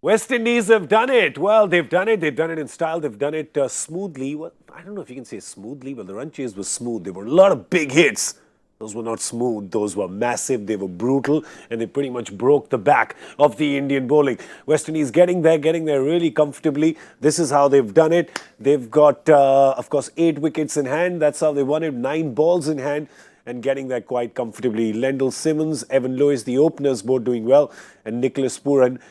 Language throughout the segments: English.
West Indies have done it. Well, they've done it. They've done it in style. They've done it smoothly. Well, I don't know if you can say smoothly, but the run chase was smooth. There were a lot of big hits. Those were not smooth. Those were massive. They were brutal, and they pretty much broke the back of the Indian bowling. West Indies getting there really comfortably. This is how they've done it. They've got, of course, 8 wickets in hand. That's how they won it. 9 balls in hand, and getting there quite comfortably. Lendl Simmons, Evan Lewis, the openers, both doing well, and Nicholas Pooran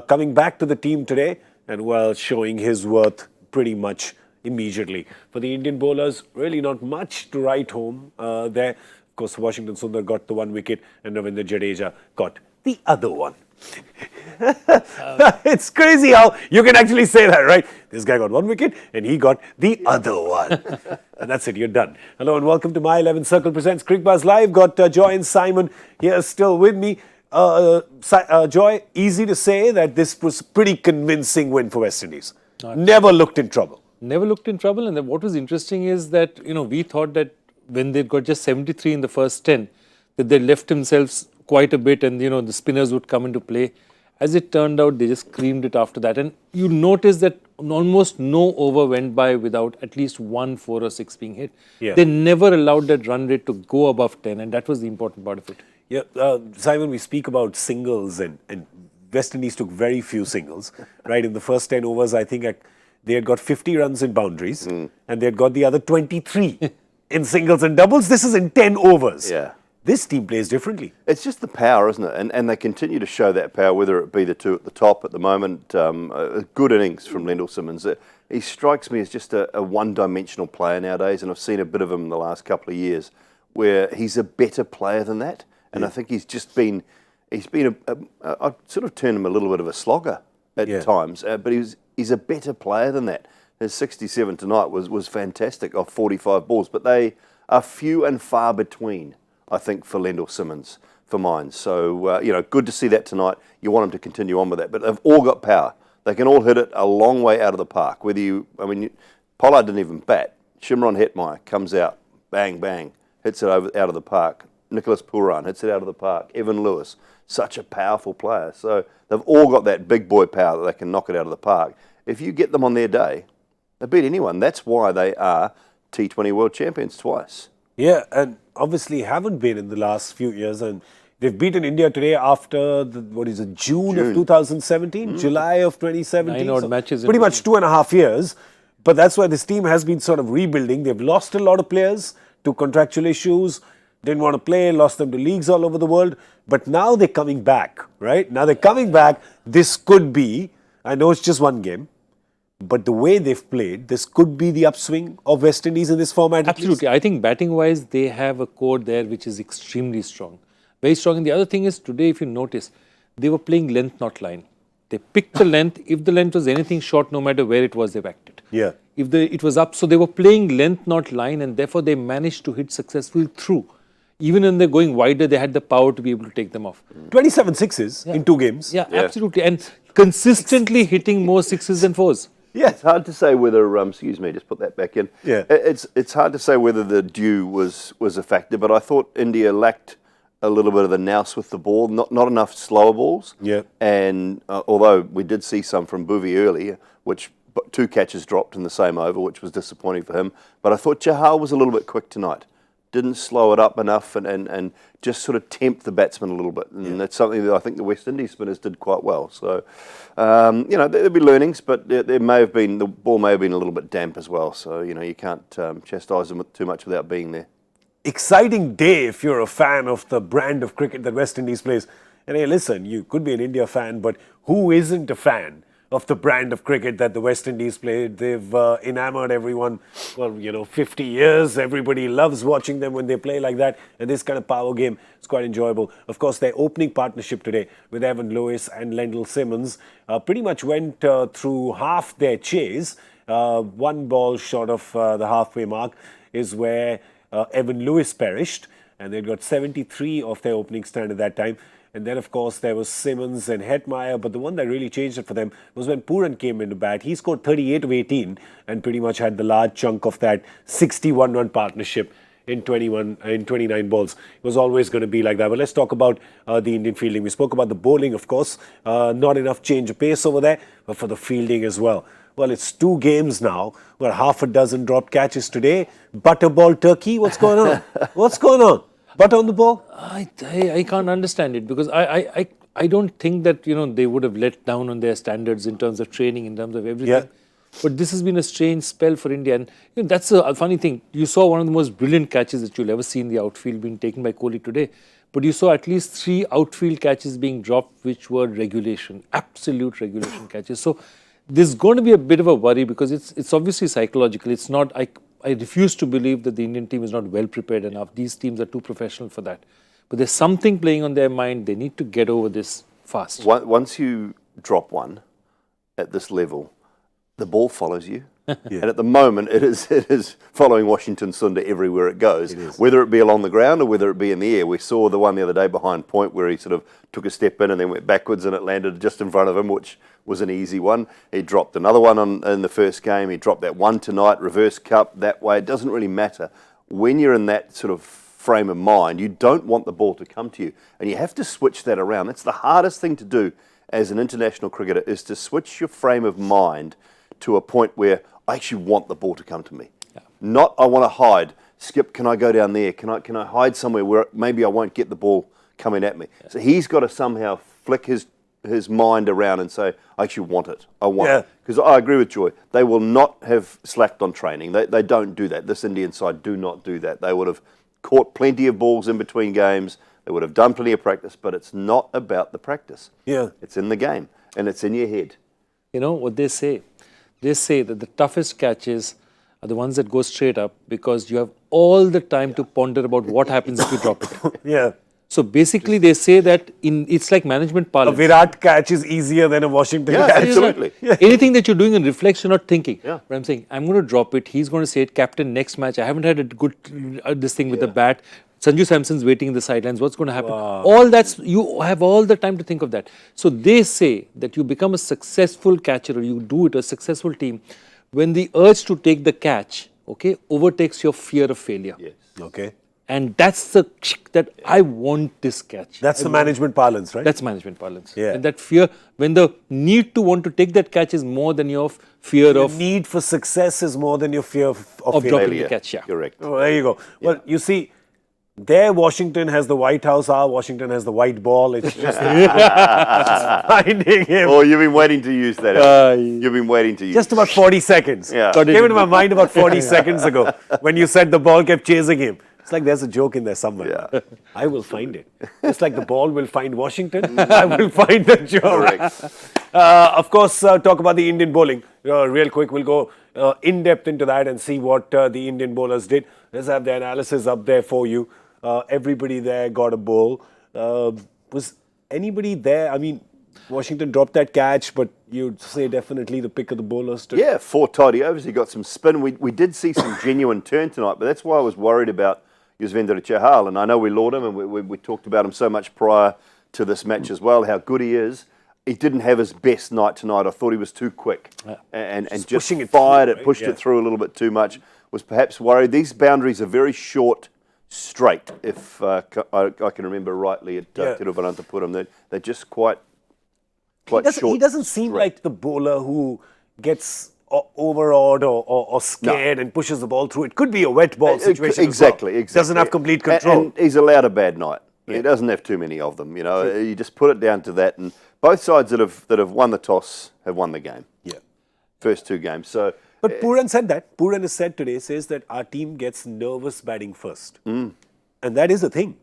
coming back to the team today and, well, showing his worth pretty much immediately. For the Indian bowlers, really not much to write home there. Of course, Washington Sundar got the 1 wicket and Ravindra Jadeja got the other one. It's crazy how you can actually say that, right? This guy got 1 wicket and he got the other one. And that's it, you're done. Hello and welcome to My 11 Circle presents Cricbuzz Live. Got Joy and Simon here still with me. Joy, easy to say that this was a pretty convincing win for West Indies. Never looked in trouble. Never looked in trouble. And what was interesting is that, we thought that when they got just 73 in the first 10, that they left themselves quite a bit and, the spinners would come into play. As it turned out, they just creamed it after that. And you notice that almost no over went by without at least 1 4 or 6 being hit. Yeah. They never allowed that run rate to go above 10, and that was the important part of it. Yeah, Simon, we speak about singles, and West Indies took very few singles, right? In the first 10 overs, I think they had got 50 runs in boundaries, and they had got the other 23 in singles and doubles. This is in 10 overs. Yeah. This team plays differently. It's just the power, isn't it? And they continue to show that power, whether it be the two at the top at the moment. A good innings from Lendl Simmons. He strikes me as just a one-dimensional player nowadays, and I've seen a bit of him in the last couple of years where he's a better player than that. And I think he's been I'd sort of term him a little bit of a slogger at times, but he's a better player than that. His 67 tonight was fantastic off 45 balls, but they are few and far between, I think, for Lendl Simmons, for mine. So, good to see that tonight. You want him to continue on with that, but they've all got power. They can all hit it a long way out of the park. Pollard didn't even bat. Shimron Hetmeyer comes out, bang, bang, hits it out of the park. Nicholas Pooran hits it out of the park. Evan Lewis, such a powerful player. So they've all got that big boy power that they can knock it out of the park. If you get them on their day, they beat anyone. That's why they are T20 World Champions twice. Yeah, and obviously haven't been in the last few years. And they've beaten India today after, June of 2017? July of 2017? 9 odd matches. Pretty much 2.5 years. But that's why this team has been sort of rebuilding. They've lost a lot of players to contractual issues. Didn't want to play, lost them to leagues all over the world. But now they're coming back, right? Now they're coming back. This could be, I know it's just 1 game, but the way they've played, this could be the upswing of West Indies in this format. Absolutely. I think batting-wise, they have a core there which is extremely strong. Very strong. And the other thing is, today, if you notice, they were playing length, not line. They picked the length. If the length was anything short, no matter where it was, they backed it. Yeah. If it was up, so they were playing length, not line, and therefore they managed to hit successfully through. Even when they're going wider, they had the power to be able to take them off. 27 sixes in 2 games. Yeah, absolutely. And consistently hitting more 6s than 4s. Yeah, it's hard to say whether, excuse me, just put that back in. Yeah. It's hard to say whether the dew was a factor, but I thought India lacked a little bit of the nous with the ball, not enough slower balls. Yeah. And although we did see some from Bhuvi earlier, which 2 catches dropped in the same over, which was disappointing for him. But I thought Chahal was a little bit quick tonight. Didn't slow it up enough and just sort of tempt the batsman a little bit. And that's something that I think the West Indies spinners did quite well. So, there'll be learnings, but the ball may have been a little bit damp as well. So, you can't chastise them too much without being there. Exciting day if you're a fan of the brand of cricket that West Indies plays. And hey, listen, you could be an India fan, but who isn't a fan of the brand of cricket that the West Indies played? They've enamored everyone, 50 years. Everybody loves watching them when they play like that. And this kind of power game is quite enjoyable. Of course, their opening partnership today with Evan Lewis and Lendl Simmons pretty much went through half their chase. 1 ball short of the halfway mark is where Evan Lewis perished. And they'd got 73 off their opening stand at that time. And then, of course, there was Simmons and Hetmeyer. But the one that really changed it for them was when Pooran came into bat. He scored 38 of 18 and pretty much had the large chunk of that 61-run partnership in 29 balls. It was always going to be like that. But let's talk about the Indian fielding. We spoke about the bowling, of course. Not enough change of pace over there, but for the fielding as well. Well, it's 2 games now. We're half a dozen dropped catches today. Butterball turkey, what's going on? What's going on? Butter on the ball? I can't understand it because I don't think that they would have let down on their standards in terms of training, in terms of everything. Yeah. But this has been a strange spell for India, and that's a funny thing. You saw one of the most brilliant catches that you'll ever see in the outfield being taken by Kohli today, but you saw at least 3 outfield catches being dropped, which were regulation, absolute regulation catches. So there's going to be a bit of a worry because it's obviously psychological. It's not. I refuse to believe that the Indian team is not well prepared enough. These teams are too professional for that. But there's something playing on their mind. They need to get over this fast. Once you drop one at this level, the ball follows you. And at the moment, it is following Washington Sundar everywhere it goes, whether it be along the ground or whether it be in the air. We saw the one the other day behind point where he sort of took a step in and then went backwards and it landed just in front of him, which was an easy one. He dropped another one in the first game. He dropped that one tonight, reverse cup, that way. It doesn't really matter. When you're in that sort of frame of mind, you don't want the ball to come to you. And you have to switch that around. That's the hardest thing to do as an international cricketer, is to switch your frame of mind to a point where I actually want the ball to come to me. Yeah. Not I want to hide. Skip, can I go down there? Can I hide somewhere where maybe I won't get the ball coming at me? Yeah. So he's got to somehow flick his mind around and say, I actually want it. I want it. Because I agree with Joy. They will not have slacked on training. They don't do that. This Indian side do not do that. They would have caught plenty of balls in between games. They would have done plenty of practice, but it's not about the practice. Yeah. It's in the game and it's in your head. You know what they say? They say that the toughest catches are the ones that go straight up because you have all the time to ponder about what happens if you drop it. Yeah. So basically they say that it's like management parlance. A Virat catch is easier than a Washington catch. Absolutely. Yeah. Anything that you're doing in reflex, you're not thinking. Yeah. But I'm saying, I'm going to drop it. He's going to say it, captain, next match. I haven't had a good this thing with the bat. Sanju Samson's waiting in the sidelines. What's going to happen? Wow. All that's, you have all the time to think of that. So they say that you become a successful catcher, or you do it, a successful team, when the urge to take the catch, overtakes your fear of failure. Yes. Okay. And that's that I want this catch. That's the management parlance, right? That's management parlance. Yeah. And that fear, when the need to want to take that catch is more than your fear The of need for success is more than your fear of dropping failure. the catch. Yeah. Correct. Oh, there you go. Well, you see, there Washington has the White House, Washington has the white ball. It's just finding him. Oh, you've been waiting to use that. You've been waiting to use Just about 40 seconds. Yeah. Came into my mind about 40 seconds ago when you said the ball kept chasing him. It's like there's a joke in there somewhere. Yeah. I will find it. Just like the ball will find Washington, I will find the joke. Correct. Of course, talk about the Indian bowling. Real quick, we'll go in depth into that and see what the Indian bowlers did. Let's have the analysis up there for you. Everybody there got a bowl. Was anybody there? I mean, Washington dropped that catch, but you'd say definitely the pick of the bowlers. Yeah, 4 tidy overs. He got some spin. We did see some genuine turn tonight, but that's why I was worried about Yuzvendra Chahal. And I know we laud him, and we talked about him so much prior to this match as well, how good he is. He didn't have his best night tonight. I thought he was too quick and just pushing it fired through, it, right? pushed it through a little bit too much. Was perhaps worried. These boundaries are very short, straight, if I can remember rightly at Trivandrum. They're just quite short. He doesn't seem like the bowler who gets overawed or scared and pushes the ball through. It could be a wet ball situation. Exactly. Doesn't have complete control. And he's allowed a bad night. Yeah. He doesn't have too many of them. You just put it down to that. And both sides that have won the toss have won the game. Yeah. First 2 games. So. But Pooran said that. Pooran has said today, says that our team gets nervous batting first. And that is a thing.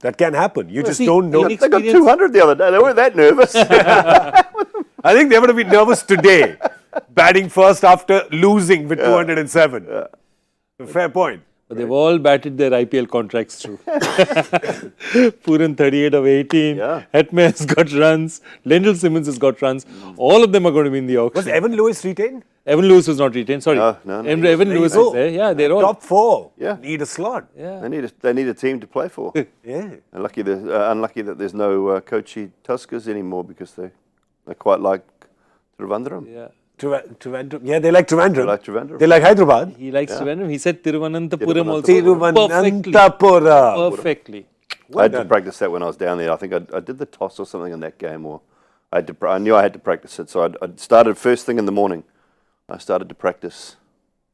That can happen. You just don't know. They got 200 the other day. They weren't that nervous. I think they're going to be nervous today, batting first after losing with 207. Fair point. But they've all batted their IPL contracts through. Pooran 38 of 18. Yeah. Hetme has got runs. Lendl Simmons has got runs. All of them are going to be in the auction. Was Evan Lewis retained? Evan Lewis was not retained. Sorry. No. Evan Lewis is there. Yeah, they're all. Top 4 Yeah. need a slot. Yeah. They need a team to play for. Yeah. Unlucky that there's no Kochi Tuskers anymore because they quite like Trivandrum. Yeah. Trivandrum. Yeah, they like Trivandrum. They like Trivandrum. They like Hyderabad. He likes Trivandrum. He said Thiruvananthapuram also. Thiruvananthapuram. Perfectly. I had to practice that when I was down there. I think I did the toss or something in that game, or I knew I had to practice it. So I started first thing in the morning. I started to practice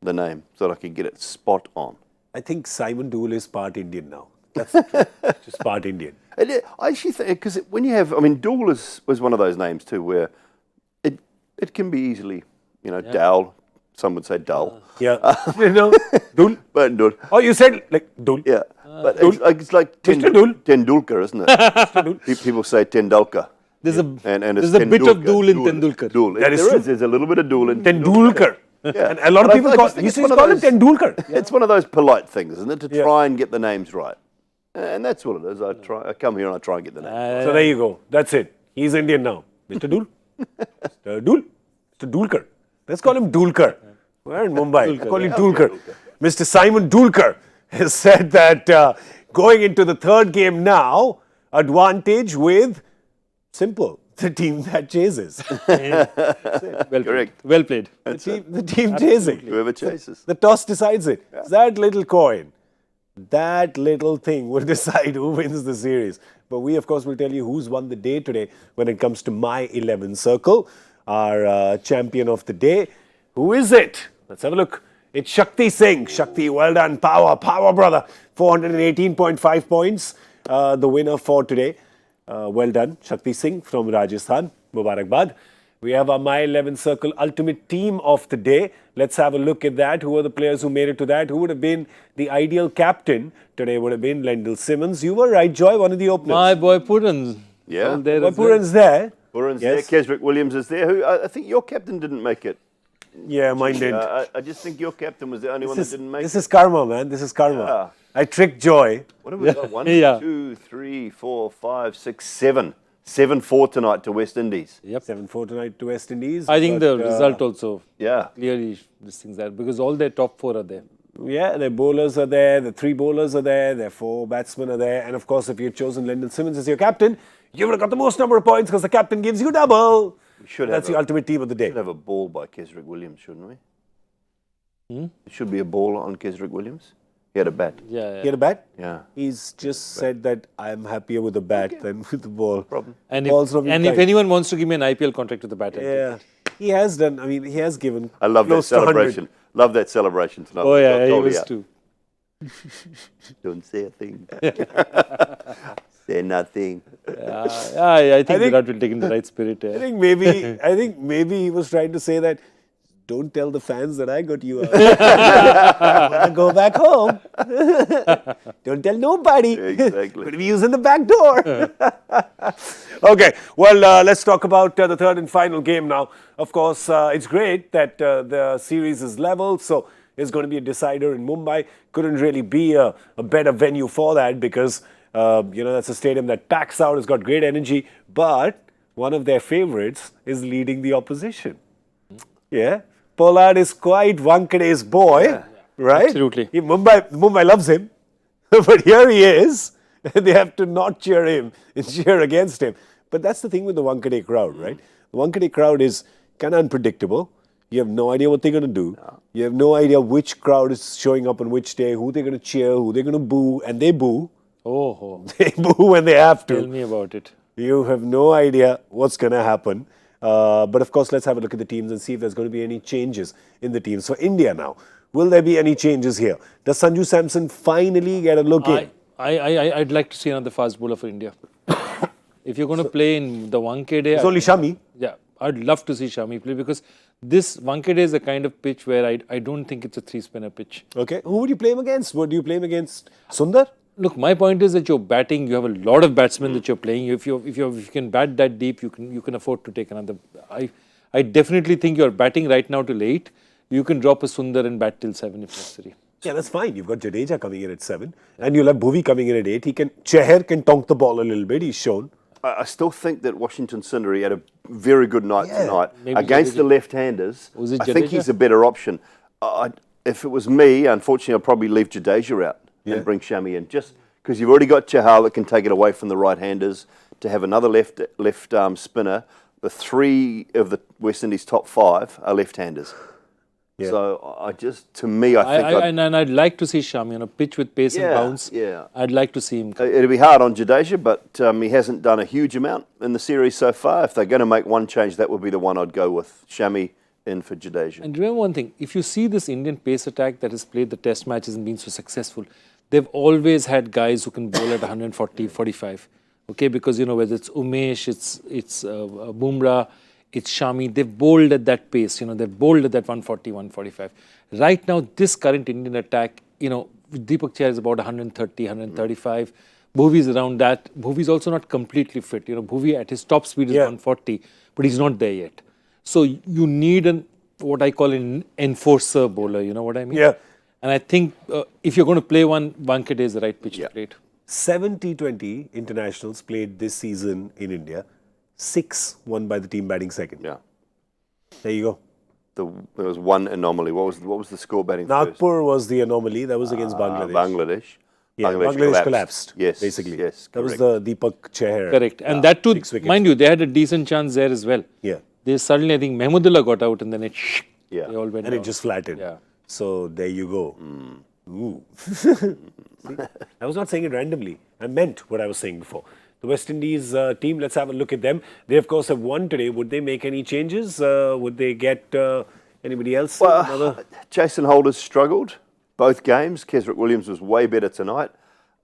the name so that I could get it spot on. I think Simon Doull is part Indian now. That's the truth. Just part Indian. And I actually think, because when you have, I mean, Doull was one of those names too, where it can be easily, Doull. Some would say dull. Yeah. Doull. But Doull. Oh, you said like Doull. Yeah. But it's like Mr. Doull. Tendulkar, isn't it? People say Tendulkar. There's a it's bit of Doull in Tendulkar. Doull. That is true. There's a little bit of Doull in Tendulkar. Yeah. And a lot of people call it Tendulkar. It's one of those polite things, isn't it? To try and get the names right. And that's what it is. I come here and I try and get the names. So there you go. That's it. He's Indian now. Mr. Doull. Mr. Doull. Mr. Dulkar. Let's call him Dulkar. We're in Mumbai. Call him Dulkar. Mr. Simon Dulkar has said that going into the third game now, advantage with simple, the team that chases. Well Correct. Well played. The team chasing. Whoever chases. The toss decides it. That little coin, that little thing will decide who wins the series. But we, of course, will tell you who's won the day today when it comes to my 11 circle, our champion of the day. Who is it? Let's have a look. It's Shakti Singh. Shakti, well done. Power, brother. 418.5 points. The winner for today. Well done. Shakti Singh from Rajasthan. Mubarakbad. We have our My 11 Circle Ultimate Team of the Day. Let's have a look at that. Who are the players who made it to that? Who would have been the ideal captain? Today would have been Lendl Simmons. You were right, Joy, one of the openers. My boy Puran. Yeah. Boy Puran's there. Puran's Yes. there. Kesrick Williams is there. Who I think your captain didn't make it. Yeah, mine did. I just think your captain was the only one that didn't make it. This is karma, man. This is karma. Yeah. I tricked Joy. What have we got? 1, Yeah. 2, 3, 4, 5, 6, 7. 7-4 tonight to West Indies. Yep. 7-4 tonight to West Indies. I think but, the result also Yeah. clearly this thing's there because all their top four are there. Yeah, their bowlers are there, the 3 bowlers are there, their 4 batsmen are there. And of course, if you've chosen Lendl Simmons as your captain, you would have got the most number of points because the captain gives you double. That's the ultimate team of the day. We should have a ball by Kesrick Williams, shouldn't we? It should be a ball on Kesrick Williams. He had a bat. Yeah. He had a bat? Yeah. He's just said that I'm happier with the bat than with the ball. Problem. And Ball's not been if tight. anyone wants to give me an IPL contract with the bat, I'll take it. Yeah. He has done, I mean, he has given I love that close to 100. celebration. Love that celebration tonight. Oh yeah, he Goldie was out. too. Don't say a thing. Say nothing. I think Virat will take in the right spirit. I think maybe he was trying to say that don't tell the fans that I got you out. I want to go back home. Don't tell nobody. Exactly. Could be using the back door. Okay, well, let's talk about the third and final game now. Of course, it's great that the series is level, so there's going to be a decider in Mumbai. Couldn't really be a better venue for that because, that's a stadium that packs out, it's got great energy, but one of their favorites is leading the opposition. Yeah. Pollard is quite Wankade's boy, right? Absolutely. Mumbai loves him, but here he is. They have to not cheer him and cheer against him. But that's the thing with the Wankade crowd, right? The Wankade crowd is kind of unpredictable. You have no idea what they're going to do. No. You have no idea which crowd is showing up on which day, who they're going to cheer, who they're going to boo, and they boo. Oh. They boo when they have to. Tell me about it. You have no idea what's going to happen. But of course, let's have a look at the teams and see if there's going to be any changes in the teams. For India now, will there be any changes here? Does Sanju Samson finally get a look in? I'd like to see another fast bowler for India. If you're going to play in the Wankhede... It's only Shami. Yeah, I'd love to see Shami play because this Wankhede is a kind of pitch where I don't think it's a 3-spinner pitch. Okay. Who would you play him against? Would you play him against Sundar? Look, my point is that you're batting. You have a lot of batsmen that you're playing. If you can bat that deep, you can afford to take another. I definitely think you're batting right now till 8. You can drop a Sundar and bat till 7 if necessary. Yeah, that's fine. You've got Jadeja coming in at 7, and you'll have Bhuvi coming in at 8. Chahar can tonk the ball a little bit. He's shown. I still think that Washington Sundar had a very good night tonight Maybe against Jadeja. the left-handers. Was it I think Jadeja? he's a better option. If it was me, unfortunately, I'd probably leave Jadeja out and bring Shami in, just because you've already got Chahal that can take it away from the right-handers. To have another left arm spinner the 3 of the West Indies top 5 are left-handers. Yeah. So I just, to me, I think and I'd like to see Shami on a pitch with pace and bounce. Yeah. I'd like to see him. It'll be hard on Jadeja, but he hasn't done a huge amount in the series so far. If they're going to make one change, that would be the one I'd go with. Shami in for Jadeja. And remember one thing, if you see this Indian pace attack that has played the test matches and been so successful, they've always had guys who can bowl at 140, 45. Okay, because, whether it's Umesh, it's Bumrah, it's Shami, they've bowled at that pace, they've bowled at that 140, 145. Right now, this current Indian attack, Deepak Chahar is about 130, 135. Bhuvi's around that. Bhuvi's also not completely fit. Bhuvi at his top speed is 140, but he's not there yet. So you need what I call an enforcer bowler, you know what I mean? Yeah. And I think if you're going to play one, Wankhede is the right pitch to play it. 7 T20 internationals played this season in India. 6 won by the team batting second. Yeah. There you go. There was one anomaly. What was the score batting first? Nagpur was the anomaly. That was against Bangladesh. Bangladesh. Yeah, Bangladesh collapsed. Yes. Basically. Yes. That was correct. the Deepak Chahar. Correct. And that too, 6 wickets. mind you, they had a decent chance there as well. Yeah. They suddenly, I think, Mahmudullah got out and then they all went And down. it just flattened. Yeah. So there you go. Ooh. See, I was not saying it randomly. I meant what I was saying before. The West Indies team, let's have a look at them. They, of course, have won today. Would they make any changes? Would they get anybody else? Well, Jason Holder's struggled both games. Kesrick Williams was way better tonight.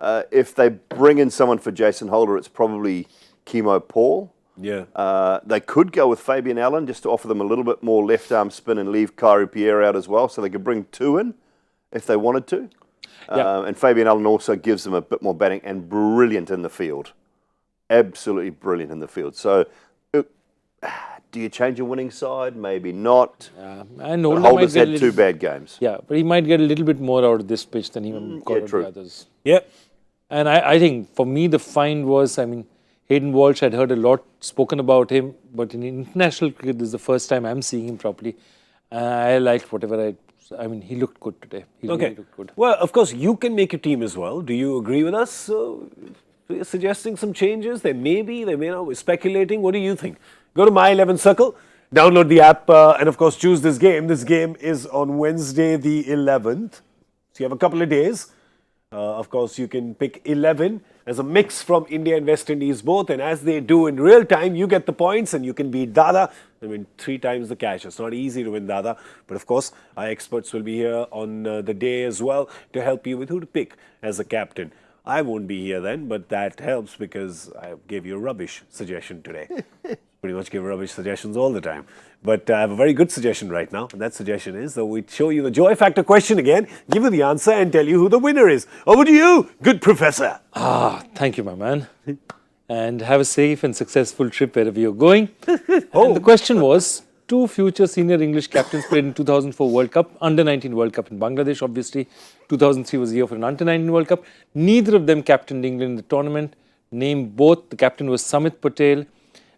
If they bring in someone for Jason Holder, it's probably Chemo Paul. Yeah. They could go with Fabian Allen just to offer them a little bit more left-arm spin and leave Kairu Pierre out as well, so they could bring 2 in if they wanted to. And Fabian Allen also gives them a bit more batting and brilliant in the field. Absolutely brilliant in the field. So do you change a winning side? Maybe not. And Holder's had 2 bad games. Yeah, but he might get a little bit more out of this pitch than he got out of the others. Yeah. And I think for me the find was, Hayden Walsh, I'd heard a lot spoken about him, but in international cricket, this is the first time I'm seeing him properly. I liked whatever he looked good today. He really looked good. Well, of course, you can make your team as well. Do you agree with us? We're suggesting some changes. There may be, there may not. We're speculating. What do you think? Go to My 11 Circle, download the app, and of course, choose this game. This game is on Wednesday, the 11th. So you have a couple of days. Of course, you can pick 11 as a mix from India and West Indies both. And as they do in real time, you get the points and you can beat Dada. 3 times the cash. It's not easy to win Dada. But of course, our experts will be here on the day as well to help you with who to pick as a captain. I won't be here then, but that helps because I gave you a rubbish suggestion today. Pretty much give rubbish suggestions all the time. But I have a very good suggestion right now. And that suggestion is that we show you the joy factor question again, give you the answer and tell you who the winner is. Over to you, good professor. Thank you, my man. And have a safe and successful trip wherever you're going. And the question was, 2 future senior English captains played in 2004 World Cup, Under-19 World Cup in Bangladesh, obviously. 2003 was the year for an Under-19 World Cup. Neither of them captained England in the tournament. Name both. The captain was Samit Patel.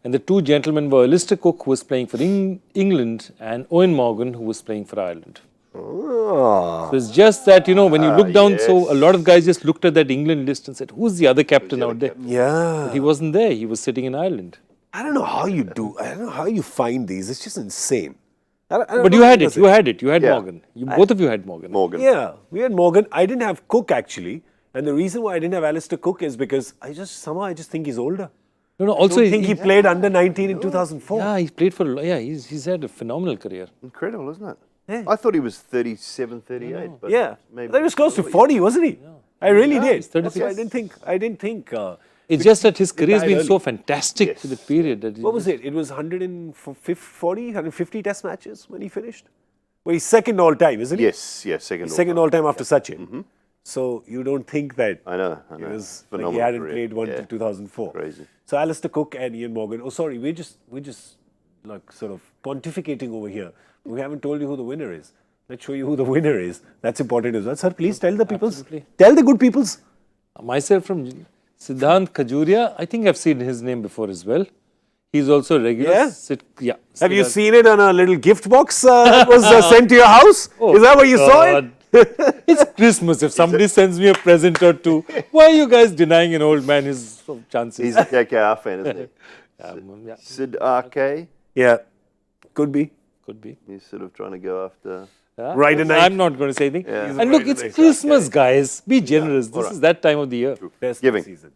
And the 2 gentlemen were Alistair Cook, who was playing for England, and Owen Morgan, who was playing for Ireland. So it's just that, when you look down, so a lot of guys just looked at that England list and said, who's the other captain out there? Yeah. But he wasn't there. He was sitting in Ireland. I don't know how you do. I don't know how you find these. It's just insane. But you had it. You had it. You had Morgan. Both of you had Morgan. Yeah, we had Morgan. I didn't have Cook actually. And the reason why I didn't have Alistair Cook is because I just think he's older. No, also I think he played under 19 in 2004. Yeah, he's played for, he's had a phenomenal career. Incredible, isn't it? Yeah. I thought he was 37, 38. But Yeah, maybe he was close to 40, wasn't he? Yeah. I really did. He's 36. I didn't think. It's just that his career has been early. so fantastic to the period. That What was it? It was 150 test matches when he finished? Well, he's second all time, isn't he? Yes, second all time after Sachin. So you don't think that I know. it was like Phenomenal he hadn't career. played one till 2004. Crazy. So Alistair Cook and Ian Morgan. Oh, sorry, we're just like sort of pontificating over here. We haven't told you who the winner is. Let's show you who the winner is. That's important as well. Sir, please tell the peoples. Absolutely. Tell the good peoples. Myself from Siddhant Khajuria, I think I've seen his name before as well. He's also a regular. Yeah? Have you Siddhant. seen it on a little gift box that was sent to your house? Is that where you saw it? It's Christmas. If somebody sends me a present or two, why are you guys denying an old man his chances? He's a KKR fan, isn't he? Yeah, Sid RK, Yeah, could be. could be. he's sort of trying to go after. Yeah, Right tonight. I'm not going to say anything. Yeah. And look, Right it's tonight. Christmas, guys. Be generous. This alright. is that time of the year. Festive Giving. season.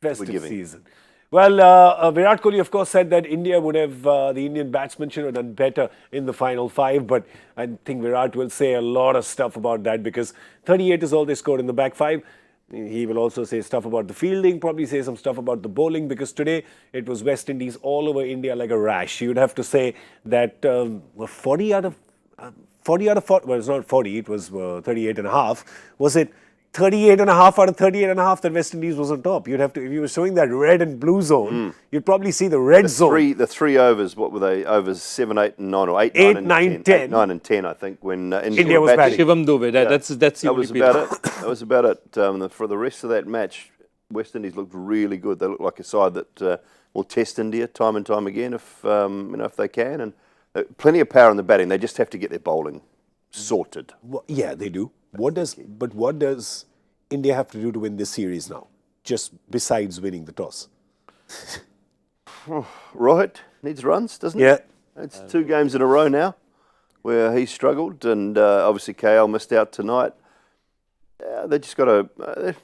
Festive giving. season. Well, Virat Kohli, of course, said that India would have, the Indian batsmen should have done better in the final 5. But I think Virat will say a lot of stuff about that because 38 is all they scored in the back 5. He will also say stuff about the fielding, probably say some stuff about the bowling because today it was West Indies all over India like a rash. You'd have to say that 40 out of 40, well, it's not 40, it was 38 and a half. Was it 38 and a half out of 38 and a half that West Indies was on top? You'd have to, if you were showing that red and blue zone, you'd probably see the red zone. The three overs, what were they? Overs 7, 8 and 9 or 8, 8, 9 9, and 10. 8, 9 and 10, I think, when India was batting. Shivam Dube, that's the That only was bit. about it. That was about it. For the rest of that match, West Indies looked really good. They looked like a side that will test India time and time again if they can. And plenty of power in the batting. They just have to get their bowling sorted. Well, yeah, they do. What does India have to do to win this series now? Just besides winning the toss. Right, needs runs, doesn't Yeah. it? It's 2 games in a row now where he struggled, and obviously KL missed out tonight. They just got to.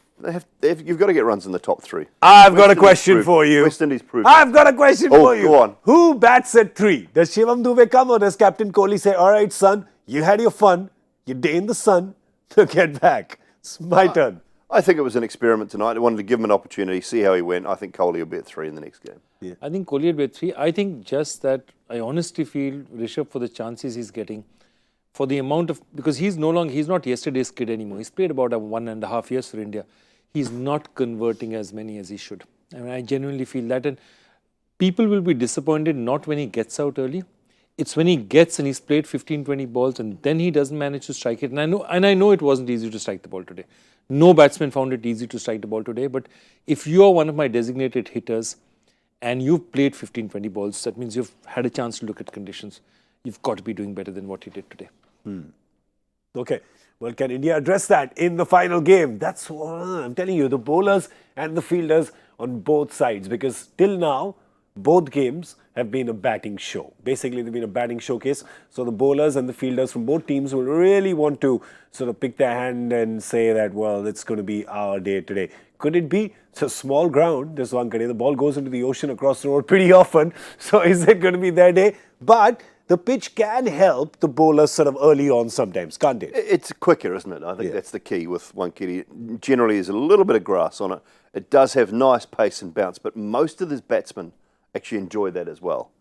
You've got to get runs in the top 3. I've got a West Indies question proved- for you. West Indies proved. I've got a question Oh, for you. go on. Who bats at 3? Does Shivam Dube come or does Captain Kohli say, all right, son, you had your fun, your day in the sun, now get back. It's my turn. I think it was an experiment tonight. They wanted to give him an opportunity, see how he went. I think Kohli will be at 3 in the next game. I think Kohli will be at 3. I think just that I honestly feel Rishabh for the chances he's getting, for the amount of, because he's not yesterday's kid anymore. He's played about 1.5 years for India. He's not converting as many as he should. I mean, I genuinely feel that. And people will be disappointed not when he gets out early. It's when he gets and he's played 15, 20 balls and then he doesn't manage to strike it. And I know it wasn't easy to strike the ball today. No batsman found it easy to strike the ball today. But if you are one of my designated hitters and you've played 15, 20 balls, that means you've had a chance to look at conditions. You've got to be doing better than what he did today. Okay. Well, can India address that in the final game? That's what I'm telling you, the bowlers and the fielders on both sides. Because till now, both games have been a batting show. Basically, they've been a batting showcase. So the bowlers and the fielders from both teams will really want to sort of pick their hand and say that, well, it's going to be our day today. Could it be? It's a small ground, this Wankhede. The ball goes into the ocean across the road pretty often. So is it going to be their day? But the pitch can help the bowlers sort of early on sometimes, can't it? It's quicker, isn't it? I think that's the key with Wankhede. Generally, there's a little bit of grass on it. It does have nice pace and bounce, but most of his batsmen actually enjoy that as well.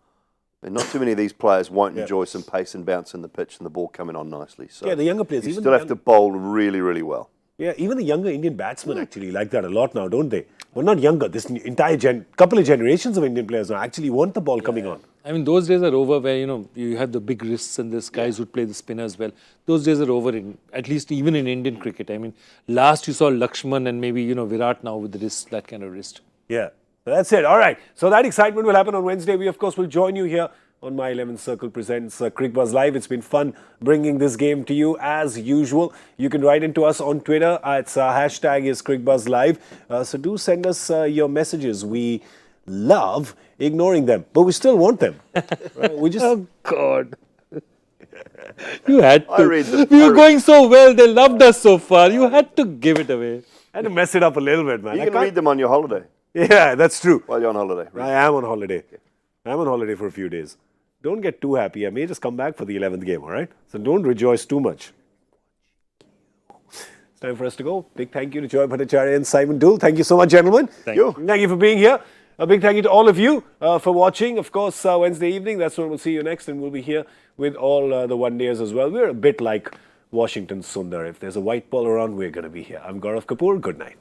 And not too many of these players won't enjoy some pace and bounce in the pitch and the ball coming on nicely. So Yeah, the younger players, you even still the have to bowl really, really well. Yeah, even the younger Indian batsmen actually like that a lot now, don't they? Well, not younger. This entire couple of generations of Indian players now actually want the ball coming on. I mean, those days are over where, you have the big wrists and these guys who'd play the spinners well. Those days are over, at least even in Indian cricket. I mean, last you saw Lakshman and maybe, Virat now with the wrist, that kind of wrist. Yeah, so that's it. All right. So that excitement will happen on Wednesday. We, of course, will join you here on My 11th Circle Presents Cricbuzz Live. It's been fun bringing this game to you as usual. You can write into us on Twitter. It's hashtag is Cricbuzz Live. So do send us your messages. We love ignoring them, but we still want them. Right? We just Oh, God. You had to. I read them. We were going so well. They loved us so far. You had to give it away. had to mess it up a little bit, man. You can read them on your holiday, Yeah, that's true. while you're on holiday. I am on holiday. I'm on holiday for a few days. Don't get too happy. I may just come back for the 11th game, all right? So don't rejoice too much. It's time for us to go. Big thank you to Joy Bhattacharjya and Simon Doull. Thank you so much, gentlemen. Thank you. Thank you for being here. A big thank you to all of you for watching. Of course, Wednesday evening, that's when we'll see you next. And we'll be here with all the one-dayers as well. We're a bit like Washington Sundar. If there's a white ball around, we're going to be here. I'm Gaurav Kapur. Good night.